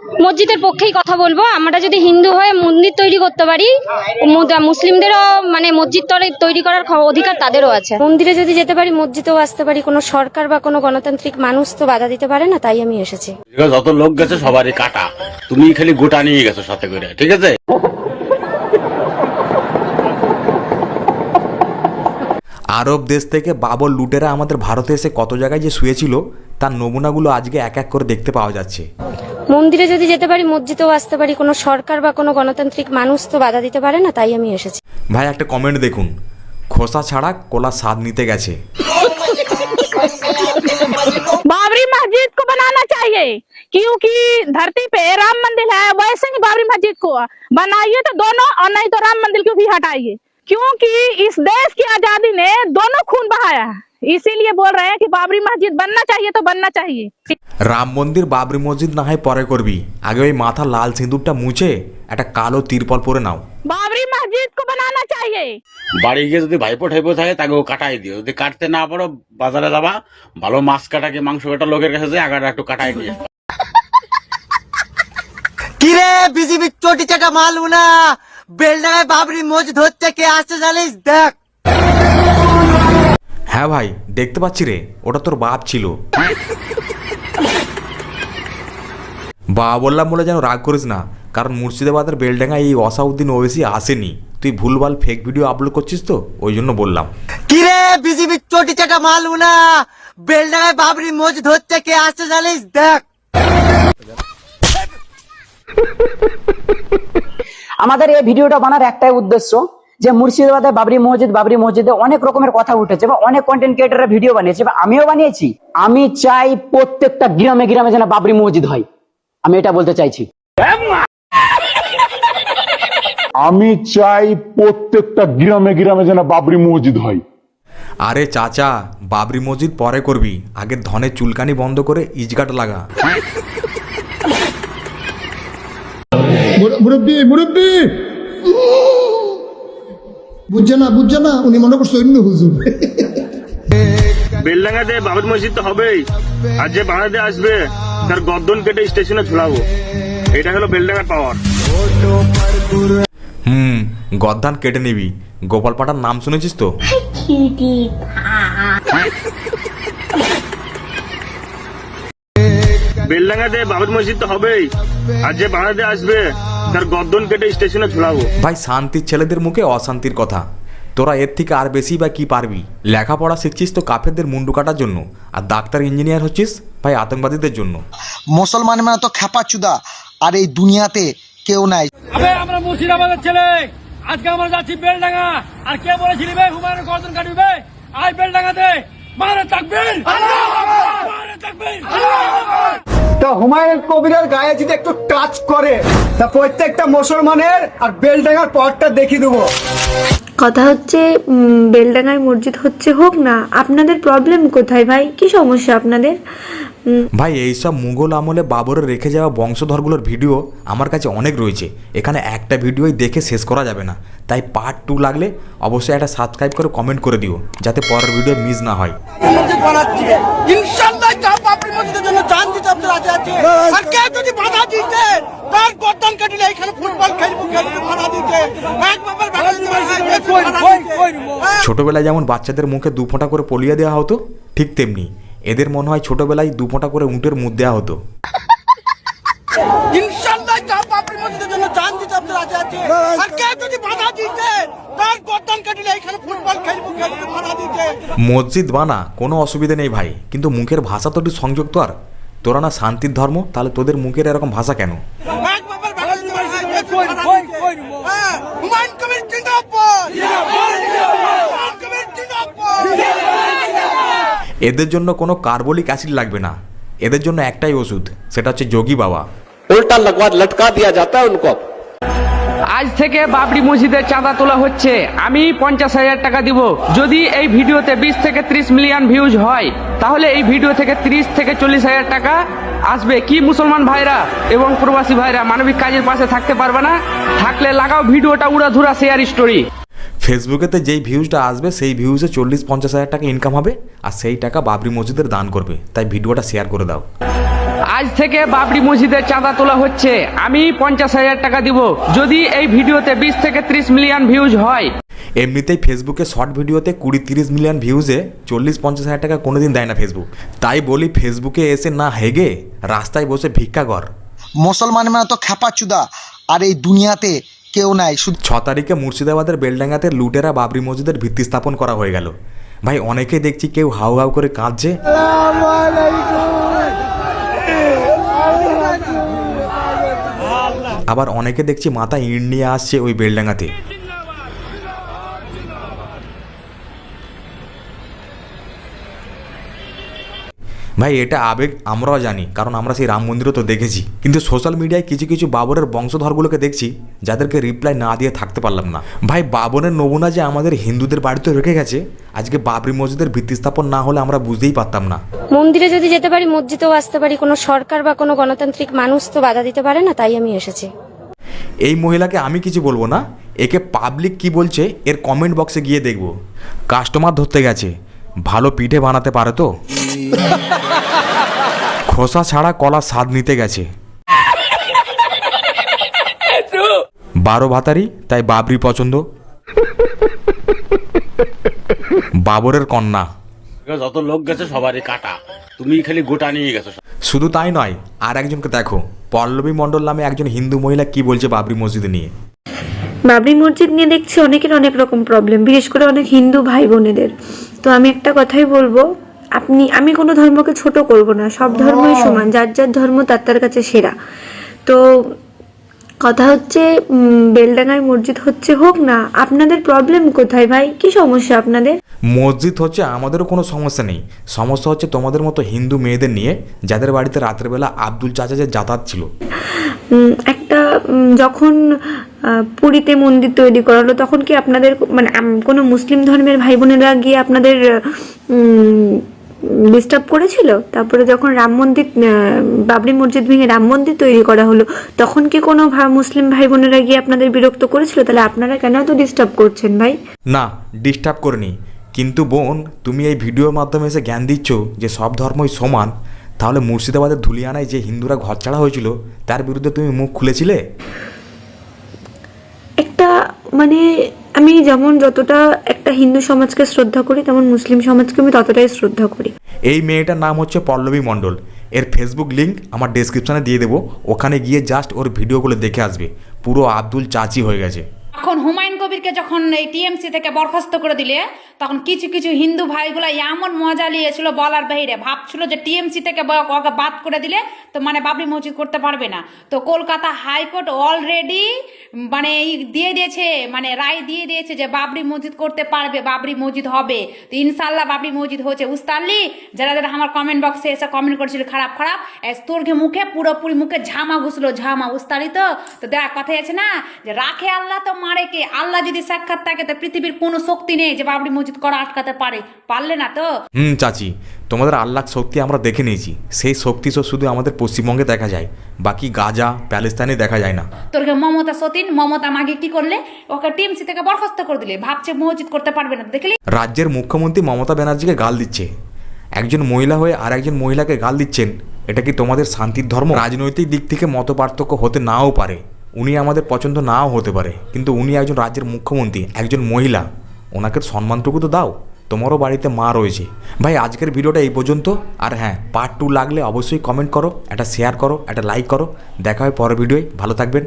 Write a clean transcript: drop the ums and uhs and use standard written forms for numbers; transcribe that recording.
মসজিদের পক্ষেই কথা বলবো। আমরা যদি হিন্দু হয়ে মন্দির তৈরি করতে পারি, মুসলিমদেরও মানে মসজিদ তৈরি করার অধিকার তাদেরও আছে। মন্দিরে যদি যেতে পারি, মসজিদেও আসতে পারি, কোনো সরকার বা কোনো গণতান্ত্রিক মানুষ তো বাধা দিতে পারে না, তাই আমি এসেছি। যত লোক গেছে সবারই কাটা, তুমি খালি গোটা নিয়ে গেছো সাথে করে, ঠিক আছে? আরব দেশ থেকে বাবর লুটেরা আমাদের ভারতে এসে কত জায়গায় যে শুয়েছিল তার নমুনাগুলো আজকে এক এক করে দেখতে পাওয়া যাচ্ছে। মন্দিরে যদি যেতে পারি, মসজিদেও আসতে পারি, কোনো সরকার বা কোনো গণতান্ত্রিক মানুষ তো বাধা দিতে পারে না, তাই আমি এসেছি। ভাই একটা কমেন্ট দেখুন, খোসা ছাড়া কোলা স্বাদ নিতে গেছে। बाबरी मस्जिद को बनाना चाहिए क्योंकि धरती पे राम मंदिर है, वैसे ही बाबरी मस्जिद को बनाइए तो दोनों, और नहीं तो राम मंदिर को भी हटाइए, क्योंकि इस देश की आजादी ने दोनों खून बहाया है। इसीलिए बोल रहे हैं कि बाबरी मस्जिद बनना चाहिए तो बनना चाहिए। রাম মন্দির বাবরি মসজিদ না হয় পরে করবি, আগে ওই মাথা লাল সিঁদুরটা মুছে একটা কালো তিরপল পরে নাও। बाबरी मस्जिद को बनाना चाहिए। বাড়ি গিয়ে যদি ভাইপো ঠাইপো থাকে তাকে ও কাটাই দিও, যদি কাটতে না পারো বাজারে যাবা, ভালো মাছ কাটাকে মাংস কাটা লোকের কাছে যায়, আগাটা একটু কাটাই নিয়ে কিরে বিজিবি চটি চাটা মালু না, বেলডাঙায় বাবরি মসজিদ হচ্ছে, কে আসছে জানিস? দেখ। হ্যাঁ ভাই দেখতে পাচ্ছি রে, ওটা তোর বাপ ছিল। বাবা বললাম বলে যেন রাগ করিস না, কারণ মুর্শিদাবাদের বেলডাঙ্গায় এই অসাউদ্দিন ওয়েসি আসেনি, তুই ভুলভাল ফেক ভিডিও আপলোড করছিস তো ওই জন্য বললাম। কিরে বিজিবি চটি চাটা মালু না, বেলডাঙায় বাবরি মসজিদ হচ্ছে, কে আসছে জানিস? দেখ। আমাদের এই ভিডিওটা বানার একটাই উদ্দেশ্য যে মুর্শিদাবাদে বাবরি মসজিদে অনেক রকমের কথা উঠেছে বা অনেক কন্টেন্ট ক্রিয়েটররা ভিডিও বানিয়েছে বা আমিও বানিয়েছি। আমি চাই প্রত্যেকটা গ্রামে গ্রামে যেন বাবরি মসজিদ হয়, আমি এটা বলতে চাইছি। আমি চাই প্রত্যেকটা গ্রামে গ্রামে যেন বাবরি মসজিদ হয়। আরে চাচা, বাবরি মসজিদ পরে করবি, আগে ধনের চুলকানি বন্ধ করে ইজগাট লাগা। মুরব্বী মুরব্বী বুঝছে না, উনি মনে করছে অন্য হুজুর। বেলডাঙ্গাতে বাবরি মসজিদ তো হবেই, আর যে বাংলাদেশে আসবে তার গর্দন কেটে স্টেশনে ঝুলাবো, এটা হলো বেলডাঙ্গার পাওয়ার। গদ্দান কেটে নিবি। গোপাল পাটার নাম শুনেছিস তো? বেলডাঙ্গাতে বাবরি মসজিদ তো হবেই, আর যে বাংলাদেশে আসবে তার গর্দন কেটে স্টেশনে ঝুলাবো। ভাই শান্তির ছেলেদের মুখে অশান্তির কথা, তোরা এর থেকে আর বেশি বা কি পারবি? লেখাপড়া শিখছিস তো কাফেরদের মুন্ডু কাটার জন্য, আর ডাক্তার ইঞ্জিনিয়ার হচ্ছিস ভাই আতঙ্কবাদীদের জন্য। মুসলমান মানে তো খেপাচুদা, আর এই দুনিয়াতে কেউ নাই। আমরা মুর্শিদাবাদের ছেলে, আজকে আমরা যাচ্ছি বেলডাঙ্গা। আর কে বলেছিলি ভাই হুমায়ুনের গর্দন কাটবে? আজ বেলডাঙ্গাতে মারে তাকবীর, মারে তাকবীর। তো হুমায়ুন কবিরের গায়ে যদি একটু টাচ করে, তা প্রত্যেকটা মুসলমানের আর বেলডাঙ্গার পথটা দেখিয়ে দেবো। কথা হচ্ছে বেলডাঙ্গায় মসজিদ হচ্ছে, হোক না, আপনাদের প্রবলেম কোথায় ভাই? কি সমস্যা আপনাদের? ভাই এইসব মুঘল আমলে বাবরের রেখে যাওয়া বংশধরগুলোর ভিডিও আমার কাছে অনেক রয়েছে, এখানে একটা ভিডিওই দেখে শেষ করা যাবে না, তাই পার্ট 2 লাগলে অবশ্যই একটা সাবস্ক্রাইব করে কমেন্ট করে দিও, যাতে পরের ভিডিও মিস না হয়। ইনশাআল্লাহ বাবরি মসজিদের জন্য জান দিতে আপনারা রাজি আছেন, আর কে যদি বাধা দিতে তার গর্দন কেটে এখানে ফুটবল খেলবো বাধা দিতে এক বাবার বাধা দিতে। ছোটবেলায় যেমন বাচ্চাদের মুখে 2 ফোঁটা করে পলিয়ে দেওয়া হতো, ঠিক তেমনি এদের মনে হয় ছোটবেলায় 2 ফোঁটা করে উঁটের মুখ দেওয়া হতো। ইনশাআল্লাহ বাবরি মসজিদের জন্য জান দিতে আপনারা রাজি আছেন, আর কে যদি বাধা দিতে তার গর্দন কেটে এখানে ফুটবল খেলবো বাধা দিতে। মসজিদ বানা, কোনো অসুবিধা নেই ভাই, কিন্তু মুখের ভাষা তো একটু সংযোগ তো। আর তোরা না শান্তির ধর্ম, তাহলে তোদের মুখের এরকম ভাষা কেন? এক বাবার বাধা দিতে হুমায়ুন কবির জিন্দাবাদ, হুমায়ুন কবির জিন্দাবাদ। এদের জন্য কোনো কার্বলিক অ্যাসিড লাগবে না, এদের জন্য একটাই ওষুধ, সেটা হচ্ছে যোগী বাবা। উল্টা লটকা দিয়া যাতা উনকো। আজ থেকে বাবরি মসজিদের চাঁদা তোলা হচ্ছে, আমি 50,000 টাকা দিব। যদি এই ভিডিওতে 20 থেকে 30 মিলিয়ন ভিউজ হয়, তাহলে এই ভিডিও থেকে 30 থেকে 40,000 টাকা আসবে। কি মুসলমান ভাইরা এবং প্রবাসী ভাইরা মানবিক কাজের পাশে থাকতে পারবে না? থাকলে লাগাও ভিডিওটা উড়াধুরা শেয়ার স্টোরি। ফেসবুকেতে যেই ভিউজটা আসবে সেই ভিউজে 40-50 হাজার টাকা ইনকাম হবে, আর সেই টাকা বাবরি মসজিদের দান করবে, তাই ভিডিওটা শেয়ার করে দাও। আজ থেকে বাবরি মসজিদের চাঁদা তোলা হচ্ছে, আমি 50,000 টাকা দিব যদি এই ভিডিওতে 20 থেকে 30 মিলিয়ন ভিউজ হয়। এমনিতেই ফেসবুকে শর্ট ভিডিওতে 20-30 মিলিয়ন ভিউজে 40-50 হাজার টাকা কোনোদিন দেয় না ফেসবুক। তাই বলি ফেসবুকে এসে না হেগে রাস্তায় বসে ভিক্ষা কর। মুসলমান মানে তো খেপা চুদা, আর এই দুনিয়াতে কেউ নাই। 6 তারিখে মুর্শিদাবাদের বেলডাঙ্গাতে লুটেরা বাবরি মসজিদের ভিত্তি স্থাপন করা হয়ে গেল। ভাই অনেকেই দেখছি কেউ হাউ হাউ করে কাঁদছে, আবার অনেকে দেখছি মাথা ইঁট নিয়ে আসছে ওই বেলডাঙ্গাতে। ভাই এটা আবেগ আমরাও জানি, কারণ আমরা সেই রাম মন্দিরও তো দেখেছি। কিন্তু সোশ্যাল মিডিয়ায় কিছু কিছু বাবরের বংশধরগুলোকে দেখছি যাদেরকে রিপ্লাই না দিয়ে থাকতে পারলাম না। ভাই বাবরের নমুনা যে আমাদের হিন্দুদের বাড়িতে রেখে গেছে, আজকে বাবরি মসজিদের ভিত্তি স্থাপন না হলে আমরা বুঝতেই পারতাম না। মন্দিরে যদি যেতে পারি, মসজিদেও আসতে পারি, কোনো সরকার বা কোনো গণতান্ত্রিক মানুষ তো বাধা দিতে পারে না, তাই আমি এসেছি। এই মহিলাকে আমি কিছু বলবো না, একে পাবলিক কি বলছে এর কমেন্ট বক্সে গিয়ে দেখব। কাস্টমার ধরতে গেছে, ভালো পিঠে বানাতে পারে তো, খোসা ছাড়া কলা স্বাদ নিতে গেছে, 12 ভাতারি তাই বাবরি পছন্দ, বাবরের কন্যা। যত লোক গেছে সবারই কাটা, তুমি খালি গোটা নিয়ে গেছো। শুধু তাই নয়, আর একজনকে দেখো, পল্লবী মণ্ডল নামে একজন হিন্দু মহিলা কি বলছে বাবরি মসজিদ নিয়ে। বাবরি মসজিদ নিয়ে দেখছি অনেকের অনেক রকম প্রবলেম, বিশেষ করে অনেক হিন্দু ভাই বোনেদের। তো আমি একটা কথাই বলবো, আমি কোনো ধর্মকে ছোট করব না, সব ধর্মই সমান, যার যার ধর্ম তার কাছে সেরা। তো কথা হচ্ছে বেলডাঙ্গায় মসজিদ হচ্ছে, হোক না, আপনাদের প্রবলেম কোথায় ভাই? কি সমস্যা আপনাদের? মসজিদ হচ্ছে আমাদেরও কোনো সমস্যা নেই, সমস্যা হচ্ছে তোমাদের মতো হিন্দু মেয়েদের নিয়ে, যাদের বাড়িতে রাতের বেলা আব্দুল চাচা যে যাতায়াত ছিল। একটা যখন পুরীতে মন্দির তৈরি করা হলো, তখন কি আপনাদের মানে কোনো মুসলিম ধর্মের ভাই বোনেরা গিয়ে আপনাদের ডিস্টার্ব করেছিল? তারপরে যখন রাম মন্দির, বাবরি মসজিদ ভেঙে রাম মন্দির তৈরি করা হলো, তখন কি কোনো মুসলিম ভাই বোনেরা গিয়ে আপনাদের বিরক্ত করেছিল? তাহলে আপনারা কেন তো ডিস্টার্ব করছেন ভাই? না, ডিস্টার্ব করিনি, কিন্তু বোন তুমি এই ভিডিওর মাধ্যমে এসে জ্ঞান দিচ্ছ যে সব ধর্মই সমান, তাহলে মুর্শিদাবাদের ধুলিয়ানায় যে হিন্দুরা ঘর ছাড়া হয়েছিল তার বিরুদ্ধে তুমি মুখ খুলেছিলে? একটা মানে আমি যেমন যতটা একটা হিন্দু সমাজকে শ্রদ্ধা করি, তেমন মুসলিম সমাজকে আমি ততটাই শ্রদ্ধা করি। এই মেয়েটার নাম হচ্ছে পল্লবী মণ্ডল, এর ফেসবুক লিঙ্ক আমার ডেসক্রিপশনে দিয়ে দেবো, ওখানে গিয়ে জাস্ট ওর ভিডিওগুলো দেখে আসবে, পুরো আব্দুল চাচি হয়ে গেছে। এখন হুমায়ুন কবিরকে যখন এই টিএমসি থেকে বরখাস্ত করে দিলে, তখন কিছু কিছু হিন্দু ভাইগুলো এমন মজা নিয়েছিল বলার বাইরে, ভাবছিল যে টিএমসি থেকে ওকে বাদ করে দিলে তো মানে বাবরি মসজিদ করতে পারবে না। তো কলকাতা হাইকোর্ট অলরেডি মানে দিয়ে দিয়েছে, মানে রায় দিয়ে দিয়েছে যে বাবরি মসজিদ করতে পারবে, বাবরি মসজিদ হবে। তো ইনশাল্লাহ বাবরি মসজিদ হচ্ছে। উস্তাল্লি যারা যারা আমার কমেন্ট বক্সে এসে কমেন্ট করেছিল খারাপ খারাপ, তোর মুখে পুরোপুরি মুখে ঝামা ঘুষলো, ঝামা। উস্তালি তো দেখ কথাই আছে না যে রাখে আল্লাহ তো মারে কে। আল্লাহ যদি সাক্ষাৎ থাকে তো পৃথিবীর কোনো শক্তি নেই যে বাবরি মসজিদ করা আটকাতে পারলে না তো। চাচি, তোমাদের আল্লাহ শক্তি আমরা দেখে নিয়েছি, সেই শক্তি শুধু আমাদের পশ্চিমবঙ্গে দেখা যায়, বাকি গাজা প্যালেস্তাইনে দেখা যায় না। তোর মমতা সতীন, মমতা মাগে কি করলে? ওকে টিএমসি থেকে বরখাস্ত করে দিলে, ভাবছে মসজিদ করতে পারবে না। দেখলি রাজ্যের মুখ্যমন্ত্রী মমতা ব্যানার্জিকে গাল দিচ্ছে, একজন মহিলা হয়ে আর একজন মহিলাকে গাল দিচ্ছেন, এটা কি তোমাদের শান্তির ধর্ম? রাজনৈতিক দিক থেকে মত পার্থক্য হতে নাও পারে, উনি আমাদের পছন্দ নাও হতে পারে, কিন্তু উনি একজন রাজ্যের মুখ্যমন্ত্রী, একজন মহিলা, ওনাকে সম্মানটুকু তো দাও, তোমারও বাড়িতে মা রয়েছে। ভাই আজকের ভিডিওটা এই পর্যন্ত, আর হ্যাঁ পার্ট 2 লাগলে অবশ্যই কমেন্ট করো, একটা শেয়ার করো, একটা লাইক করো। দেখা হয় পরের ভিডিওয়, ভালো থাকবেন।